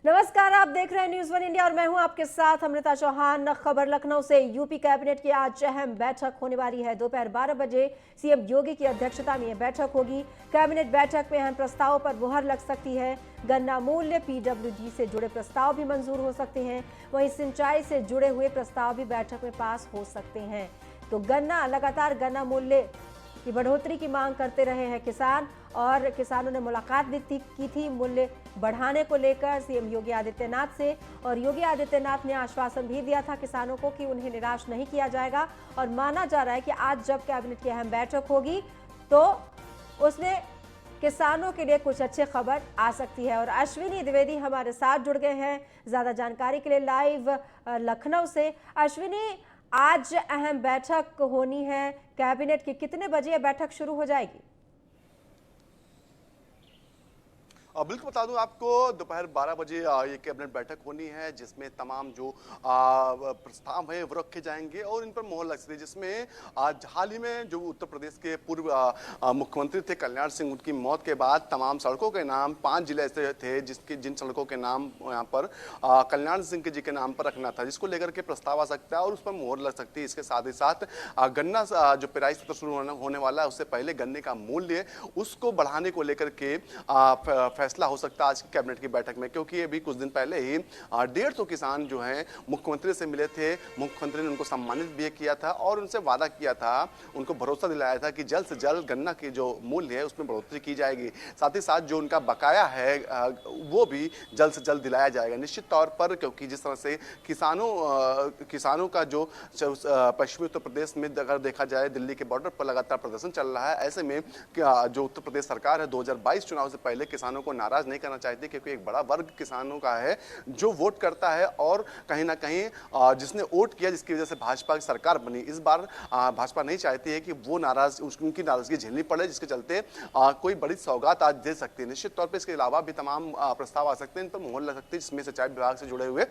नमस्कार, आप देख रहे हैं न्यूज़ वन इंडिया और मैं हूं आपके साथ अमृता चौहान। खबर लखनऊ से। यूपी कैबिनेट की आज अहम बैठक होने वाली है। दोपहर 12 बजे सीएम योगी की अध्यक्षता में यह बैठक होगी। कैबिनेट बैठक में अहम प्रस्तावों पर मुहर लग सकती है। गन्ना मूल्य, पीडब्ल्यूडी से जुड़े प्रस्ताव भी मंजूर हो सकते हैं। वहीं सिंचाई से जुड़े हुए प्रस्ताव भी बैठक में पास हो सकते हैं। तो लगातार गन्ना मूल्य की बढ़ोतरी की मांग करते रहे हैं किसान, और किसानों ने मुलाकात भी की थी मूल्य बढ़ाने को लेकर सीएम योगी आदित्यनाथ से। और योगी आदित्यनाथ ने आश्वासन भी दिया था किसानों को कि उन्हें निराश नहीं किया जाएगा। और माना जा रहा है कि आज जब कैबिनेट की अहम बैठक होगी तो उसमें किसानों के लिए कुछ अच्छी खबर आ सकती है। और अश्विनी द्विवेदी हमारे साथ जुड़ गए हैं ज्यादा जानकारी के लिए लाइव लखनऊ से। अश्विनी, आज अहम बैठक होनी है कैबिनेट की, कितने बजे यह बैठक शुरू हो जाएगी? बिल्कुल बता दूं आपको, दोपहर 12 बजे ये कैबिनेट बैठक होनी है जिसमें तमाम जो प्रस्ताव हैं वो रखे जाएंगे और इन पर मोहर लग सकती है। जिसमें आज हाल ही में जो उत्तर प्रदेश के पूर्व मुख्यमंत्री थे कल्याण सिंह, उनकी मौत के बाद तमाम सड़कों के नाम 5 जिले ऐसे थे जिन सड़कों के नाम यहाँ पर कल्याण सिंह जी के नाम पर रखना था, जिसको लेकर के प्रस्ताव आ सकता है और उस पर मोहर लग सकती है। इसके साथ ही साथ गन्ना जो पेराई सत्र शुरू होने वाला है उससे पहले गन्ने का मूल्य उसको बढ़ाने को लेकर के फैसला हो सकता है आज की कैबिनेट की बैठक में। क्योंकि अभी कुछ दिन पहले ही 150 किसान जो हैं मुख्यमंत्री से मिले थे। मुख्यमंत्री ने उनको सम्मानित भी किया था और उनसे वादा किया था, उनको भरोसा दिलाया था कि जल्द से जल्द गन्ना की जो मूल्य है उसमें बढ़ोतरी की जाएगी। साथ ही साथ जो उनका बकाया है वो भी जल्द से जल्द दिलाया जाएगा निश्चित तौर पर। क्योंकि जिस तरह से किसानों का जो पश्चिमी उत्तर प्रदेश में अगर देखा जाए दिल्ली के बॉर्डर पर लगातार प्रदर्शन चल रहा है, ऐसे में जो उत्तर प्रदेश सरकार है 2022 चुनाव से पहले किसानों को नाराज नहीं करना चाहती। क्योंकि एक बड़ा वर्ग किसानों का है जो वोट करता है और कहीं ना कहीं जिसने वोट किया, जिसकी वजह से भाजपा की सरकार बनी। इस बार भाजपा नहीं चाहती है कि वो उनकी नाराजगी झेलनी पड़े, जिसके चलते कोई बड़ी सौगात आज दे सकती है। निश्चित तौर पर इसके अलावा भी तमाम प्रस्ताव आ सकते हैं, इन पर मोहर लग सकती है, जिसमें सिंचाई विभाग से जुड़े हुए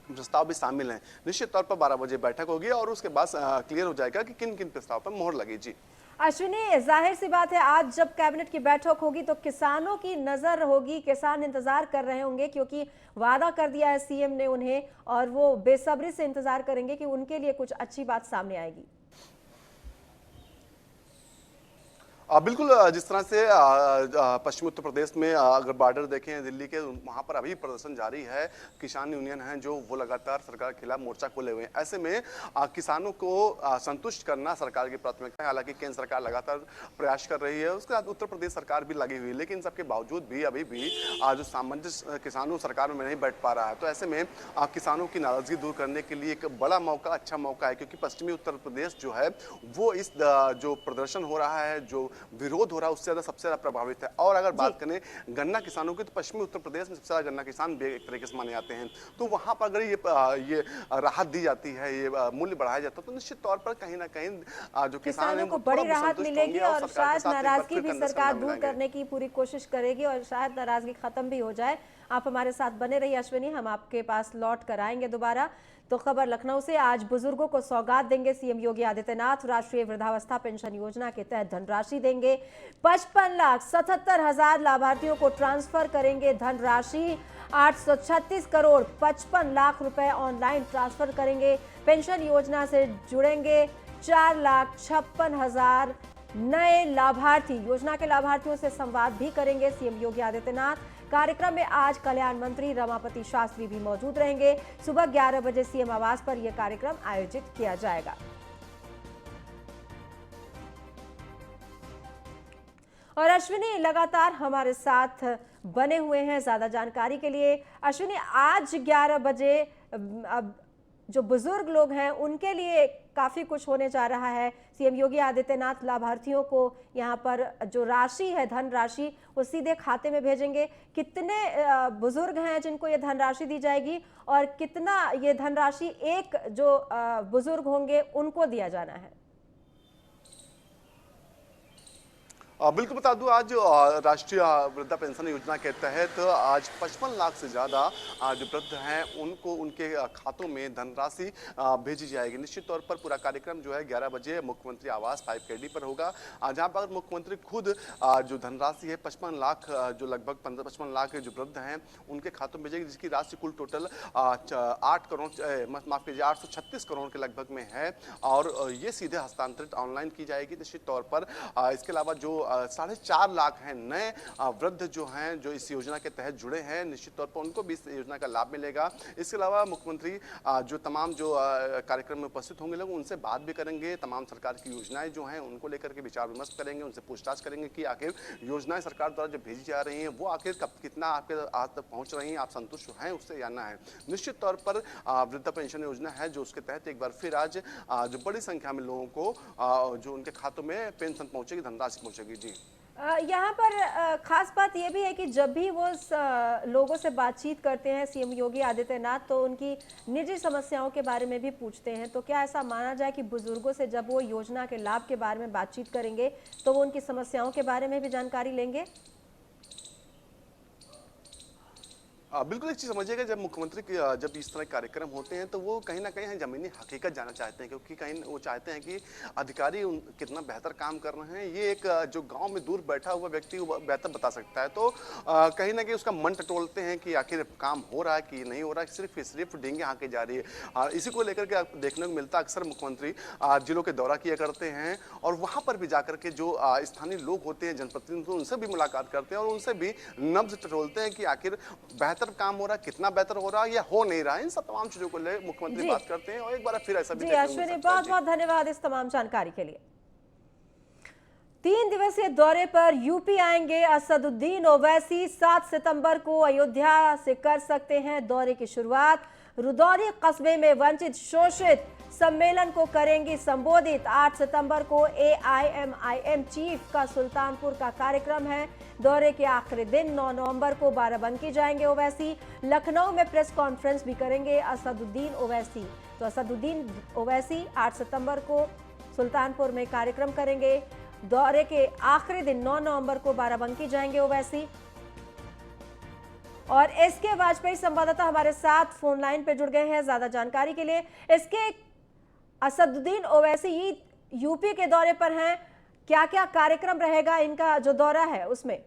प्रस्ताव भी शामिल हैं। निश्चित तौर पर 12 बजे बैठक होगी और उसके बाद क्लियर हो जाएगा कि किन किन प्रस्ताव पर मोहर लगी। जी अश्विनी, जाहिर सी बात है आज जब कैबिनेट की बैठक होगी तो किसानों की नजर होगी, किसान इंतजार कर रहे होंगे क्योंकि वादा कर दिया है सीएम ने उन्हें, और वो बेसब्री से इंतजार करेंगे कि उनके लिए कुछ अच्छी बात सामने आएगी। बिल्कुल, जिस तरह से पश्चिमी उत्तर प्रदेश में अगर बॉर्डर देखें दिल्ली के, वहाँ पर अभी प्रदर्शन जारी है। किसान यूनियन हैं जो वो लगातार सरकार के खिलाफ मोर्चा खोले हुए हैं। ऐसे में किसानों को संतुष्ट करना सरकार की प्राथमिकता है। हालांकि केंद्र सरकार लगातार प्रयास कर रही है, उसके बाद उत्तर प्रदेश सरकार भी लगी हुई है, लेकिन सबके बावजूद भी अभी भी जो सामंजस्य किसानों सरकार में नहीं बैठ पा रहा है। तो ऐसे में किसानों की नाराजगी दूर करने के लिए एक बड़ा मौका, अच्छा मौका है। क्योंकि पश्चिमी उत्तर प्रदेश जो है वो इस जो प्रदर्शन हो रहा है, जो विरोध हो रहा है, उससे ज्यादा सबसे ज्यादा प्रभावित है। और अगर बात करें गन्ना किसानों की, तो पश्चिमी उत्तर प्रदेश में सबसे ज्यादा गन्ना किसान भी एक तरीके से माने जाते हैं। तो वहां पर अगर ये राहत दी जाती है, ये मूल्य बढ़ाया जाता है, तो निश्चित तौर पर कहीं ना कहीं जो किसान है को बड़ी राहत मिलेगी और शायद नाराजगी भी सरकार दूर करने की पूरी कोशिश करेगी और शायद नाराजगी खत्म भी हो जाए। आप हमारे साथ बने रहिए अश्विनी, हम आपके पास लौट कर आएंगे दोबारा। तो खबर लखनऊ से। आज बुजुर्गों को सौगात देंगे सीएम योगी आदित्यनाथ। राष्ट्रीय वृद्धावस्था पेंशन योजना के तहत धनराशि देंगे। 55,77,000 लाभार्थियों को ट्रांसफर करेंगे धनराशि। 836 करोड़ 55 लाख रुपए ऑनलाइन ट्रांसफर करेंगे। पेंशन योजना से जुड़ेंगे 4,56,000 नए लाभार्थी। योजना के लाभार्थियों से संवाद भी करेंगे सीएम योगी आदित्यनाथ। कार्यक्रम में आज कल्याण मंत्री रमापति शास्त्री भी मौजूद रहेंगे। सुबह 11 बजे सीएम आवास पर यह कार्यक्रम आयोजित किया जाएगा। और अश्विनी लगातार हमारे साथ बने हुए हैं ज्यादा जानकारी के लिए। अश्विनी, आज 11 बजे अब जो बुजुर्ग लोग हैं उनके लिए काफी कुछ होने जा रहा है। सीएम योगी आदित्यनाथ लाभार्थियों को यहाँ पर जो राशि है, धनराशि, वो सीधे खाते में भेजेंगे। कितने बुजुर्ग हैं जिनको ये धनराशि दी जाएगी और कितना ये धनराशि एक जो बुजुर्ग होंगे उनको दिया जाना है? बिल्कुल बता दूं आज राष्ट्रीय वृद्धा पेंशन योजना के तहत आज 55 लाख से ज़्यादा जो वृद्ध हैं उनको उनके खातों में धनराशि भेजी जाएगी। निश्चित तौर पर पूरा कार्यक्रम जो है 11 बजे मुख्यमंत्री आवास 5KD पर होगा, जहां पर मुख्यमंत्री खुद जो धनराशि है 55 लाख जो लगभग 55 लाख जो वृद्ध हैं उनके खातों में भेजेगी, जिसकी राशि कुल टोटल 8 करोड़ माफ कीजिए 836 करोड़ के लगभग में है और ये सीधे हस्तांतरित ऑनलाइन की जाएगी। निश्चित तौर पर इसके अलावा जो 4.5 लाख हैं नए वृद्ध जो हैं जो इस योजना के तहत जुड़े हैं, निश्चित तौर पर उनको भी इस योजना का लाभ मिलेगा। इसके अलावा मुख्यमंत्री जो तमाम जो कार्यक्रम में उपस्थित होंगे लोग उनसे बात भी करेंगे, तमाम सरकार की योजनाएं जो हैं उनको लेकर के विचार विमर्श करेंगे, उनसे पूछताछ करेंगे कि आखिर योजनाएं सरकार द्वारा जो भेजी जा रही हैं वो आखिर कब कितना आपके आज तक पहुंच रही हैं, आप संतुष्ट हैं उससे या ना है। निश्चित तौर पर वृद्धा पेंशन योजना है जो उसके तहत एक बार फिर आज जो बड़ी संख्या में लोगों को जो उनके खातों में पेंशन पहुंचेगी, धनराशि पहुंचेगी। जी यहाँ पर खास बात यह भी है कि जब भी वो लोगों से बातचीत करते हैं सीएम योगी आदित्यनाथ तो उनकी निजी समस्याओं के बारे में भी पूछते हैं। तो क्या ऐसा माना जाए कि बुजुर्गों से जब वो योजना के लाभ के बारे में बातचीत करेंगे तो वो उनकी समस्याओं के बारे में भी जानकारी लेंगे? बिल्कुल एक चीज़ समझिएगा, जब मुख्यमंत्री जब इस तरह के कार्यक्रम होते हैं तो वो कहीं ना कहीं ज़मीनी हकीकत जाना चाहते हैं, क्योंकि कहीं वो चाहते हैं कि अधिकारी कितना बेहतर काम कर रहे हैं ये एक जो गांव में दूर बैठा हुआ व्यक्ति वो बेहतर बता सकता है। तो कहीं ना कहीं उसका मन टटोलते हैं कि आखिर काम हो रहा है कि नहीं हो रहा है, सिर्फ डींगे हाँके जा रही है। इसी को लेकर के देखने को मिलता है अक्सर मुख्यमंत्री जिलों के दौरा किया करते हैं और वहाँ पर भी जाकर के जो स्थानीय लोग होते हैं जनप्रतिनिधि उनसे भी मुलाकात करते हैं और उनसे भी नब्ज टटोलते हैं कि आखिर बेहतर काम हो रहा है, कितना बेहतर हो रहा है या हो नहीं रहा है। इन सब तमाम चीजों को ले मुख्यमंत्री बात करते हैं और एक बार फिर ऐसा भी जी अश्विनी, बहुत बहुत धन्यवाद इस तमाम जानकारी के लिए। 3 दिवसीय दौरे पर यूपी आएंगे असदुद्दीन ओवैसी। 7 सितंबर को अयोध्या से कर सकते हैं दौरे की शुरुआत। रुदौली कस्बे में वंचित शोषित सम्मेलन को करेंगे संबोधित। 8 सितंबर को AIMIM चीफ का सुल्तानपुर का कार्यक्रम है। दौरे के आखिरी दिन 9 नवंबर को बाराबंकी जाएंगे ओवैसी। लखनऊ में प्रेस कॉन्फ्रेंस भी करेंगे असदुद्दीन ओवैसी। तो असदुद्दीन ओवैसी 8 सितंबर को सुल्तानपुर में कार्यक्रम करेंगे। दौरे के आखिरी दिन 9 नवंबर को बाराबंकी जाएंगे ओवैसी। और एसके वाजपेयी संवाददाता हमारे साथ फोन लाइन पे जुड़ गए हैं ज्यादा जानकारी के लिए। इसके असदुद्दीन ओवैसी यूपी के दौरे पर हैं, क्या क्या कार्यक्रम रहेगा इनका जो दौरा है उसमें?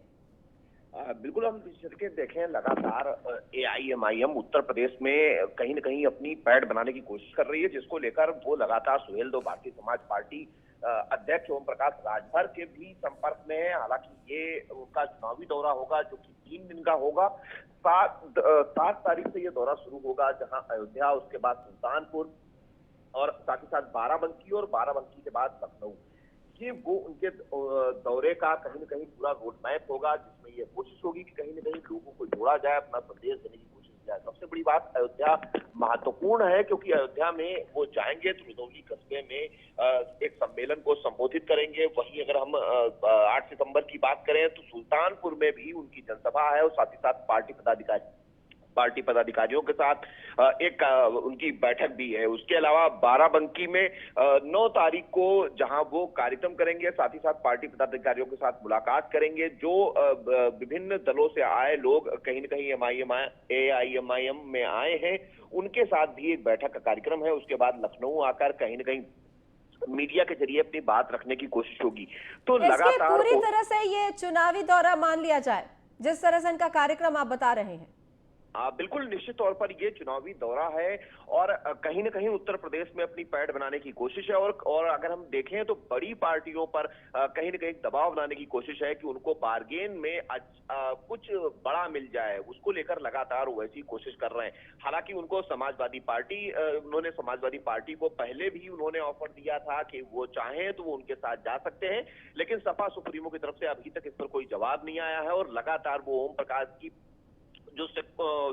बिल्कुल, हम चल के देखें लगातार AIMIM उत्तर प्रदेश में कहीं न कहीं अपनी पैठ बनाने की कोशिश कर रही है, जिसको लेकर वो लगातार सुहेलदेव भारतीय समाज पार्टी अध्यक्ष ओम प्रकाश राजभर के भी संपर्क में है। हालांकि ये उनका चुनावी दौरा होगा जो कि 3 दिन का होगा। 7 तारीख से ये दौरा शुरू होगा, जहां अयोध्या, उसके बाद सुल्तानपुर और साथ ही साथ बाराबंकी और बाराबंकी के बाद लखनऊ। ये वो उनके दौरे का कहीं न कहीं पूरा रोड मैप होगा, जिसमें ये कोशिश होगी कि कहीं न कहीं लोगों को जोड़ा जाए, अपना संदेश देने की कोशिश की जाए। सबसे बड़ी बात, अयोध्या महत्वपूर्ण है क्योंकि अयोध्या में वो जाएंगे तो रुदौली कस्बे में एक सम्मेलन को संबोधित करेंगे। वहीं अगर हम 8 सितंबर की बात करें तो सुल्तानपुर में भी उनकी जनसभा है और साथ ही साथ पार्टी पदाधिकारियों के साथ एक उनकी बैठक भी है। उसके अलावा बाराबंकी में 9 तारीख को जहां वो कार्यक्रम करेंगे, साथ ही साथ पार्टी पदाधिकारियों के साथ मुलाकात करेंगे। जो विभिन्न दलों से आए लोग कहीं न कहीं AIMIM में आए हैं, उनके साथ भी एक बैठक का कार्यक्रम है। उसके बाद लखनऊ आकर कहीं न कहीं मीडिया के जरिए अपनी बात रखने की कोशिश होगी। तो लगातार पूरी तरह से ये चुनावी दौरा मान लिया जाए जिस तरह से इनका कार्यक्रम आप बता रहे हैं? बिल्कुल, निश्चित तौर पर ये चुनावी दौरा है और कहीं न कहीं उत्तर प्रदेश में अपनी पैठ बनाने की कोशिश है। और अगर हम देखें तो बड़ी पार्टियों पर कहीं न कहीं दबाव बनाने की कोशिश है कि उनको बार्गेन में कुछ बड़ा मिल जाए, उसको लेकर लगातार वैसी कोशिश कर रहे हैं। हालांकि उनको उन्होंने समाजवादी पार्टी को पहले भी उन्होंने ऑफर दिया था कि वो चाहें तो वो उनके साथ जा सकते हैं, लेकिन सपा सुप्रीमो की तरफ से अभी तक इस पर कोई जवाब नहीं आया है। और लगातार वो ओम प्रकाश की जो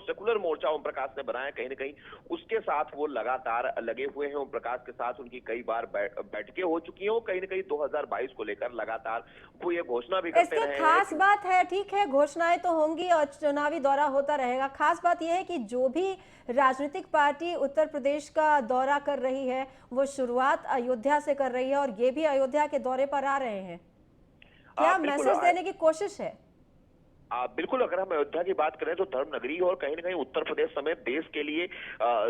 सेकुलर मोर्चा ओम प्रकाश ने बनाया, कहीं न कहीं उसके साथ वो लगातार लगे हुए हैं। ओम प्रकाश के साथ उनकी कई बार बैठकें हो चुकी हैं। कहीं न कहीं 2022 को लेकर लगातार वो ये घोषणा भी करते रहे हैं। खास बात है, ठीक है, घोषणाएं तो होंगी और चुनावी दौरा होता रहेगा। खास बात यह है कि जो भी राजनीतिक पार्टी उत्तर प्रदेश का दौरा कर रही है वो शुरुआत अयोध्या से कर रही है और ये भी अयोध्या के दौरे पर आ रहे हैं। क्या बिल्कुल मैसेज देने की कोशिश है? बिल्कुल, अगर हम अयोध्या की बात करें तो धर्म नगरी और कहीं न कहीं उत्तर प्रदेश समेत देश के लिए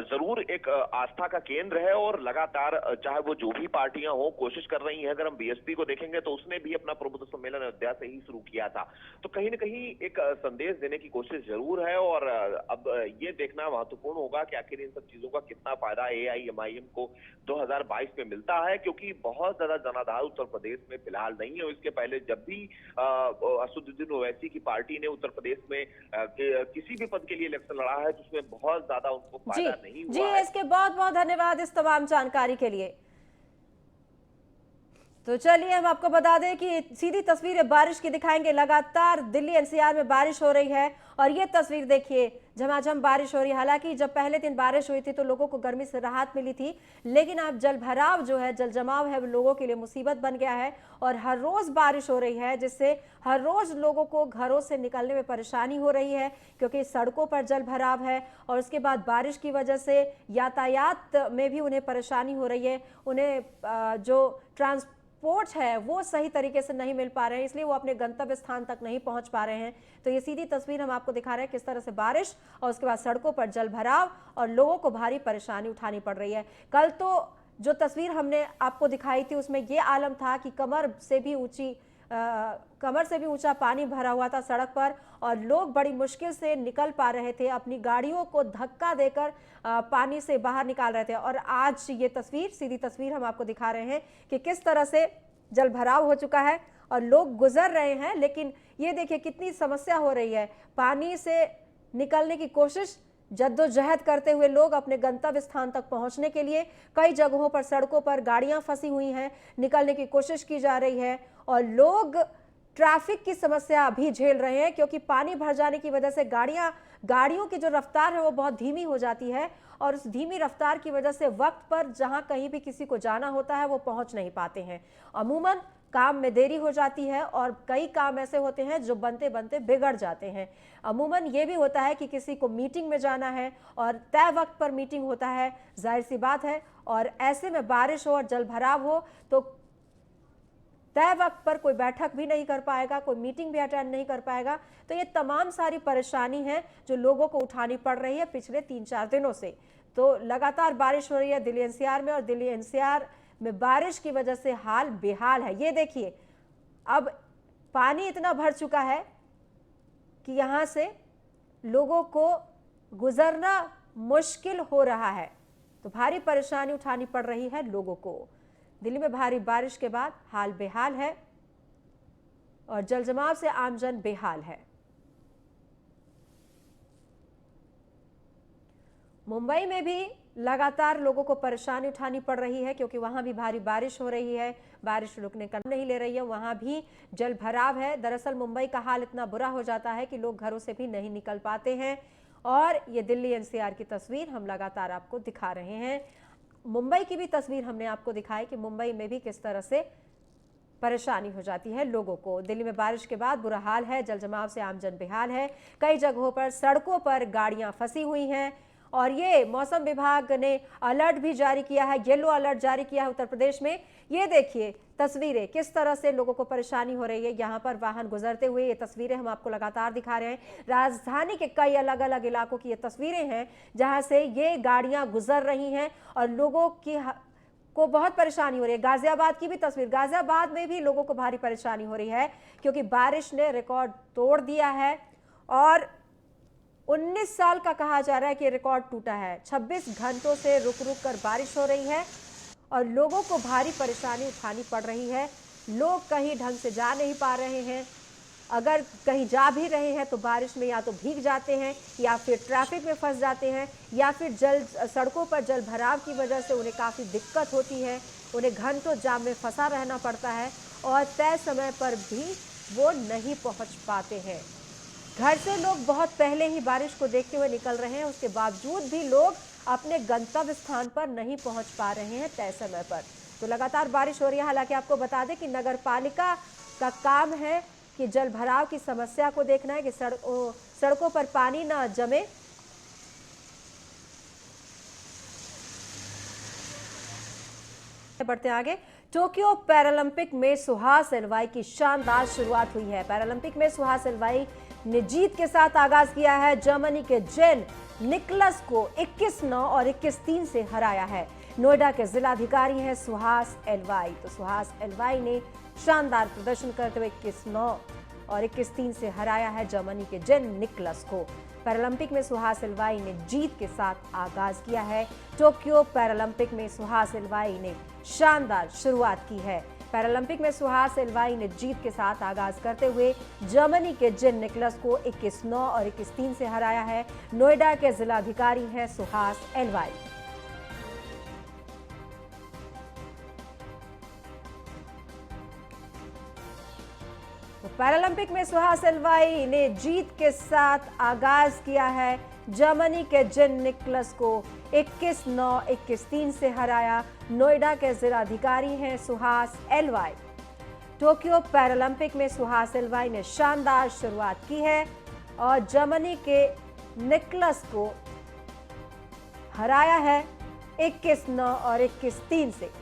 जरूर एक आस्था का केंद्र है और लगातार चाहे वो जो भी पार्टियां हो कोशिश कर रही हैं। अगर हम बीएसपी को देखेंगे तो उसने भी अपना प्रबुद्ध सम्मेलन अयोध्या से ही शुरू किया था। तो कहीं न कहीं एक संदेश देने की कोशिश जरूर है और अब ये देखना महत्वपूर्ण होगा कि आखिर इन सब चीजों का कितना फायदा एआईएमआईएम को 2022 में मिलता है, क्योंकि बहुत ज्यादा जनाधार उत्तर प्रदेश में फिलहाल नहीं है। इसके पहले जब भी असदुद्दीन ओवैसी की पार्टी ने उत्तर प्रदेश में किसी भी पद के लिए इलेक्शन लड़ा है तो उसमें बहुत ज्यादा उनको फायदा नहीं हुआ है। इसके बहुत बहुत धन्यवाद इस तमाम जानकारी के लिए। तो चलिए हम आपको बता दें कि सीधी तस्वीरें बारिश की दिखाएंगे। लगातार दिल्ली एनसीआर में बारिश हो रही है और ये तस्वीर देखिए, झमाझम बारिश हो रही है। हालांकि जब पहले दिन बारिश हुई थी तो लोगों को गर्मी से राहत मिली थी, लेकिन अब जल भराव जो है, जल जमाव है, वो लोगों के लिए मुसीबत बन गया है और हर रोज बारिश हो रही है, जिससे हर रोज लोगों को घरों से निकलने में परेशानी हो रही है, क्योंकि सड़कों पर जल भराव है और उसके बाद बारिश की वजह से यातायात में भी उन्हें परेशानी हो रही है। उन्हें जो ट्रांसपोर्ट है वो सही तरीके से नहीं मिल पा रहे हैं, इसलिए वो अपने गंतव्य स्थान तक नहीं पहुंच पा रहे हैं। तो ये सीधी तस्वीर हम आपको दिखा रहे हैं किस तरह से बारिश और उसके बाद सड़कों पर जल भराव और लोगों को भारी परेशानी उठानी पड़ रही है। कल तो जो तस्वीर हमने आपको दिखाई थी उसमें ये आलम था कि कमर से भी ऊंचा पानी भरा हुआ था सड़क पर और लोग बड़ी मुश्किल से निकल पा रहे थे, अपनी गाड़ियों को धक्का देकर पानी से बाहर निकाल रहे थे। और आज ये तस्वीर, सीधी तस्वीर हम आपको दिखा रहे हैं कि किस तरह से जल भराव हो चुका है और लोग गुजर रहे हैं, लेकिन ये देखिए कितनी समस्या हो रही है। पानी से निकलने की कोशिश, जद्दोजहद करते हुए लोग अपने गंतव्य स्थान तक पहुंचने के लिए कई जगहों पर सड़कों पर गाड़ियां फंसी हुई हैं, निकलने की कोशिश की जा रही है और लोग ट्रैफिक की समस्या भी झेल रहे हैं, क्योंकि पानी भर जाने की वजह से गाड़ियों की जो रफ्तार है वो बहुत धीमी हो जाती है और उस धीमी रफ्तार की वजह से वक्त पर जहां कहीं भी किसी को जाना होता है वो पहुंच नहीं पाते हैं। अमूमन काम में देरी हो जाती है और कई काम ऐसे होते हैं जो बनते बनते बिगड़ जाते हैं। अमूमन ये भी होता है कि किसी को मीटिंग में जाना है और तय वक्त पर मीटिंग होता है, जाहिर सी बात है, और ऐसे में बारिश हो और जल भराव हो तो तय वक्त पर कोई बैठक भी नहीं कर पाएगा, कोई मीटिंग भी अटेंड नहीं कर पाएगा। तो ये तमाम सारी परेशानी है जो लोगों को उठानी पड़ रही है पिछले 3-4 दिनों से। तो लगातार बारिश हो रही है दिल्ली एनसीआर में और दिल्ली एनसीआर में बारिश की वजह से हाल बेहाल है। ये देखिए, अब पानी इतना भर चुका है कि यहां से लोगों को गुजरना मुश्किल हो रहा है। तो भारी परेशानी उठानी पड़ रही है लोगों को। दिल्ली में भारी बारिश के बाद हाल बेहाल है और जल जमाव से आमजन बेहाल है। मुंबई में भी लगातार लोगों को परेशानी उठानी पड़ रही है, क्योंकि वहां भी भारी बारिश हो रही है, बारिश रुकने का नहीं ले रही है, वहां भी जल भराव है। दरअसल मुंबई का हाल इतना बुरा हो जाता है कि लोग घरों से भी नहीं निकल पाते हैं और ये दिल्ली एनसीआर की तस्वीर हम लगातार आपको दिखा रहे हैं। मुंबई की भी तस्वीर हमने आपको दिखाई कि मुंबई में भी किस तरह से परेशानी हो जाती है लोगों को। दिल्ली में बारिश के बाद बुरा हाल है, जल जमाव से आमजन बेहाल है, कई जगहों पर सड़कों पर गाड़ियां फंसी हुई हैं और ये मौसम विभाग ने अलर्ट भी जारी किया है, येलो अलर्ट जारी किया है उत्तर प्रदेश में। ये देखिए तस्वीरें किस तरह से लोगों को परेशानी हो रही है, यहाँ पर वाहन गुजरते हुए ये तस्वीरें हम आपको लगातार दिखा रहे हैं। राजधानी के कई अलग अलग इलाकों की ये तस्वीरें हैं जहां से ये गाड़ियां गुजर रही हैं और लोगों को बहुत परेशानी हो रही है। गाजियाबाद की भी तस्वीर, गाजियाबाद में भी लोगों को भारी परेशानी हो रही है क्योंकि बारिश ने रिकॉर्ड तोड़ दिया है और 19 साल का कहा जा रहा है कि रिकॉर्ड टूटा है। 26 घंटों से रुक रुक कर बारिश हो रही है और लोगों को भारी परेशानी उठानी पड़ रही है। लोग कहीं ढंग से जा नहीं पा रहे हैं, अगर कहीं जा भी रहे हैं तो बारिश में या तो भीग जाते हैं या फिर ट्रैफिक में फंस जाते हैं या फिर सड़कों पर जल भराव की वजह से उन्हें काफ़ी दिक्कत होती है, उन्हें घंटों जाम में फंसा रहना पड़ता है और तय समय पर भी वो नहीं पहुंच पाते हैं। घर से लोग बहुत पहले ही बारिश को देखते हुए निकल रहे हैं, उसके बावजूद भी लोग अपने गंतव्य स्थान पर नहीं पहुंच पा रहे हैं तय समय पर। तो लगातार बारिश हो रही है। हालांकि आपको बता दें कि नगर पालिका का काम है कि जल भराव की समस्या को देखना है कि सड़कों पर पानी ना जमे। बढ़ते आगे, टोक्यो पैरालंपिक में सुहास एलवाई की शानदार शुरुआत हुई है। पैरालंपिक में सुहास एलवाई ने जीत के साथ आगाज किया है। जर्मनी के जेन निकलस को 21-9 और 21-3 से हराया है। नोएडा के जिलाधिकारी हैं सुहास एलवाई। तो सुहास एलवाई ने शानदार प्रदर्शन करते हुए 21-9 और 21-3 से हराया है जर्मनी के जेन निकलस को। पैरालंपिक में सुहास एलवाई ने जीत के साथ आगाज किया है। टोक्यो पैरालंपिक में सुहास एलवाई ने शानदार शुरुआत की है। पैरालंपिक में सुहास एलवाई ने जीत के साथ आगाज करते हुए जर्मनी के जेन निकलस को 21-9 और 21-3 से हराया है। नोएडा के जिलाधिकारी हैं सुहास एलवाई। तो पैरालंपिक में सुहास एलवाई ने जीत के साथ आगाज किया है। जर्मनी के जेन निकलस को 21-9 21-3 से हराया। नोएडा के जिलाधिकारी हैं सुहास एलवाई। टोक्यो पैरालंपिक में सुहास एलवाई ने शानदार शुरुआत की है और जर्मनी के निकलस को हराया है 21-9 और 21-3 से।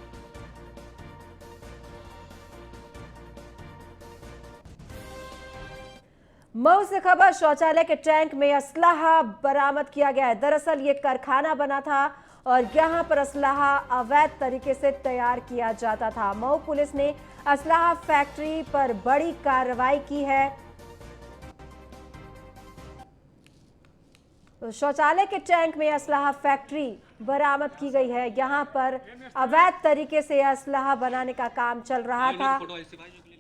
मऊ से खबर, शौचालय के टैंक में असलाहा बरामद किया गया है। दरअसल ये कारखाना बना था और यहां पर असलाहा अवैध तरीके से तैयार किया जाता था। मऊ पुलिस ने असलाहा फैक्ट्री पर बड़ी कार्रवाई की है। तो शौचालय के टैंक में असलाहा फैक्ट्री बरामद की गई है। यहां पर अवैध तरीके से असलाहा बनाने का काम चल रहा था।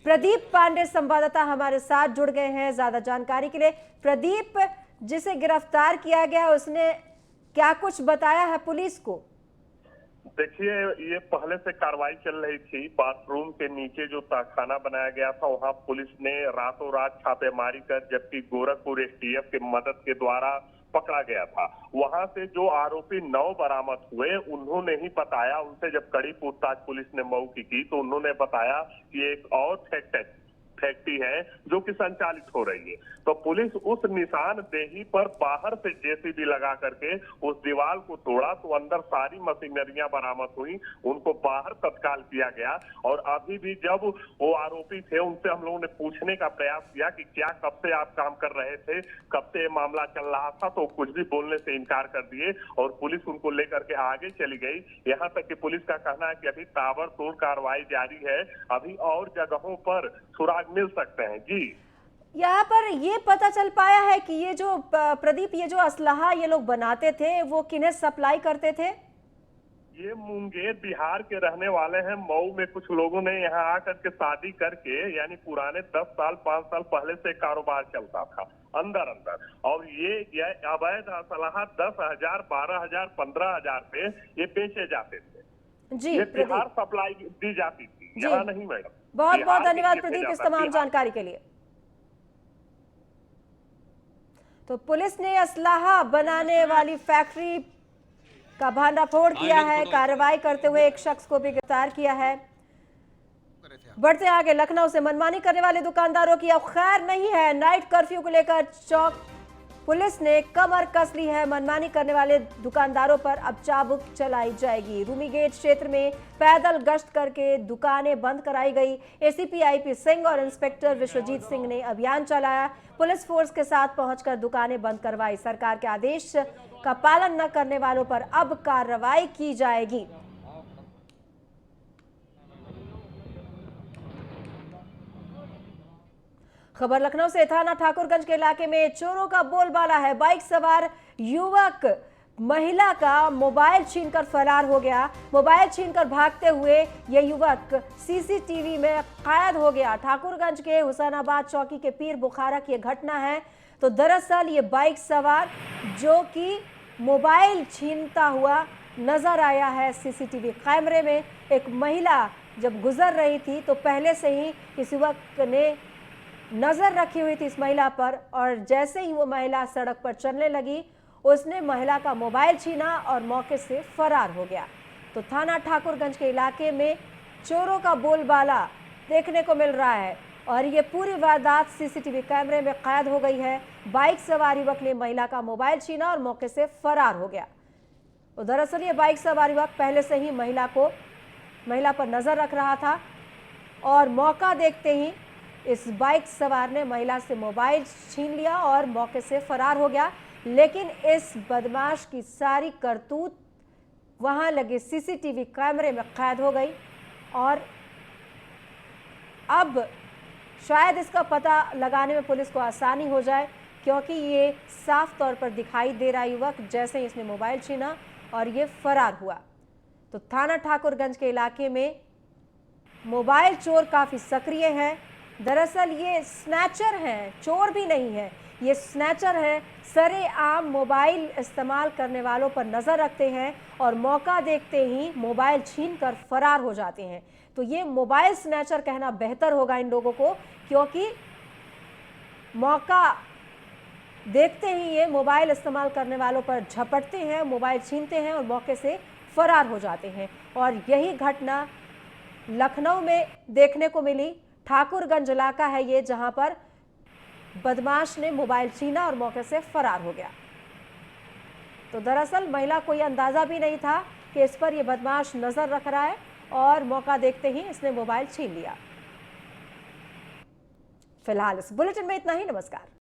प्रदीप पांडे संवाददाता हमारे साथ जुड़ गए हैं ज्यादा जानकारी के लिए। प्रदीप, जिसे गिरफ्तार किया गया है उसने क्या कुछ बताया है पुलिस को? देखिए, ये पहले से कार्रवाई चल रही थी। बाथरूम के नीचे जो तहखाना बनाया गया था वहां पुलिस ने रातों रात छापेमारी कर, जबकि गोरखपुर एसटीएफ की मदद के द्वारा पकड़ा गया था। वहां से जो आरोपी 9 बरामद हुए, उन्होंने ही बताया, उनसे जब कड़ी पूछताछ पुलिस ने मऊ की तो उन्होंने बताया कि एक और फैक्ट्री है जो कि संचालित हो रही है। तो पुलिस उस निशानदेही पर बाहर से जेसीबी लगा करके उस दीवार को तोड़ा तो अंदर सारी मशीनरियां बरामद हुई। उनको बाहर तत्काल किया गया और अभी भी जब वो आरोपी थे उनसे हम लोगों ने पूछने का प्रयास किया कि क्या कब से आप काम कर रहे थे, कब से ये मामला चल रहा था, तो कुछ भी बोलने से इनकार कर दिए और पुलिस उनको लेकर के आगे चली गई। यहाँ तक कि पुलिस का कहना है कि अभी ताबड़तोड़ कार्रवाई जारी है, अभी और जगहों पर सुराग मिल सकते हैं। जी, यहाँ पर ये पता चल पाया है कि ये जो प्रदीप, ये जो असलाहा ये लोग बनाते थे वो किन्हें सप्लाई करते थे? ये मुंगेर बिहार के रहने वाले हैं। मऊ में कुछ लोगों ने यहाँ आकर के शादी करके, यानी पुराने 10 साल 5 साल पहले से कारोबार चलता था अंदर और ये अवैध असलाहा 10,000 12,000 15,000 पे ये बेचे जाते थे। जी, ये बिहार सप्लाई दी जाती थी, यहाँ नहीं मैडम। बहुत बहुत धन्यवाद प्रदीप इस तमाम जानकारी के लिए। तो पुलिस ने असलाहा बनाने वाली फैक्ट्री का भांडाफोड़ किया है। कार्रवाई करते हुए एक शख्स को भी गिरफ्तार किया है। बढ़ते आगे, लखनऊ से मनमानी करने वाले दुकानदारों की अब खैर नहीं है। नाइट कर्फ्यू को लेकर चौक पुलिस ने कमर कस ली है। मनमानी करने वाले दुकानदारों पर अब चाबुक चलाई जाएगी। रूमी गेट क्षेत्र में पैदल गश्त करके दुकानें बंद कराई गई। एसीपी आईपी सिंह और इंस्पेक्टर विश्वजीत सिंह ने अभियान चलाया। पुलिस फोर्स के साथ पहुंचकर दुकानें बंद करवाई। सरकार के आदेश का पालन न करने वालों पर अब कार्रवाई की जाएगी। खबर लखनऊ से, थाना ठाकुरगंज के इलाके में चोरों का बोलबाला है। बाइक सवार युवक महिला का मोबाइल छीनकर फरार हो गया। मोबाइल छीनकर भागते हुए यह युवक सीसीटीवी में कैद हो गया। ठाकुरगंज के हुसैनाबाद चौकी के पीर बुखारा की यह घटना है। तो दरअसल ये बाइक सवार जो कि मोबाइल छीनता हुआ नजर आया है सीसीटीवी कैमरे में। एक महिला जब गुजर रही थी तो पहले से ही इस युवक ने नजर रखी हुई थी इस महिला पर, और जैसे ही वो महिला सड़क पर चलने लगी उसने महिला का मोबाइल छीना और मौके से फरार हो गया। तो थाना ठाकुरगंज के इलाके में चोरों का बोलबाला देखने को मिल रहा है और ये पूरी वारदात सीसीटीवी कैमरे में कैद हो गई है। बाइक सवार युवक ने महिला का मोबाइल छीना और मौके से फरार हो गया। तो दरअसल ये बाइक सवार युवक पहले से ही महिला को महिला पर नजर रख रहा था और मौका देखते ही इस बाइक सवार ने महिला से मोबाइल छीन लिया और मौके से फरार हो गया। लेकिन इस बदमाश की सारी करतूत वहां लगे सीसीटीवी कैमरे में कैद हो गई और अब शायद इसका पता लगाने में पुलिस को आसानी हो जाए, क्योंकि ये साफ तौर पर दिखाई दे रहा युवक जैसे ही इसने मोबाइल छीना और ये फरार हुआ। तो थाना ठाकुरगंज के इलाके में मोबाइल चोर काफी सक्रिय है। दरअसल ये स्नैचर हैं, चोर भी नहीं है, ये स्नैचर है। सरेआम मोबाइल इस्तेमाल करने वालों पर नजर रखते हैं और मौका देखते ही मोबाइल छीनकर फरार हो जाते हैं। तो ये मोबाइल स्नैचर कहना बेहतर होगा इन लोगों को, क्योंकि मौका देखते ही ये मोबाइल इस्तेमाल करने वालों पर झपटते हैं, मोबाइल छीनते हैं और मौके से फरार हो जाते हैं। और यही घटना लखनऊ में देखने को मिली। ठाकुरगंज इलाका है ये, जहां पर बदमाश ने मोबाइल छीना और मौके से फरार हो गया। तो दरअसल महिला को यह अंदाजा भी नहीं था कि इस पर यह बदमाश नजर रख रहा है और मौका देखते ही इसने मोबाइल छीन लिया। फिलहाल इस बुलेटिन में इतना ही। नमस्कार।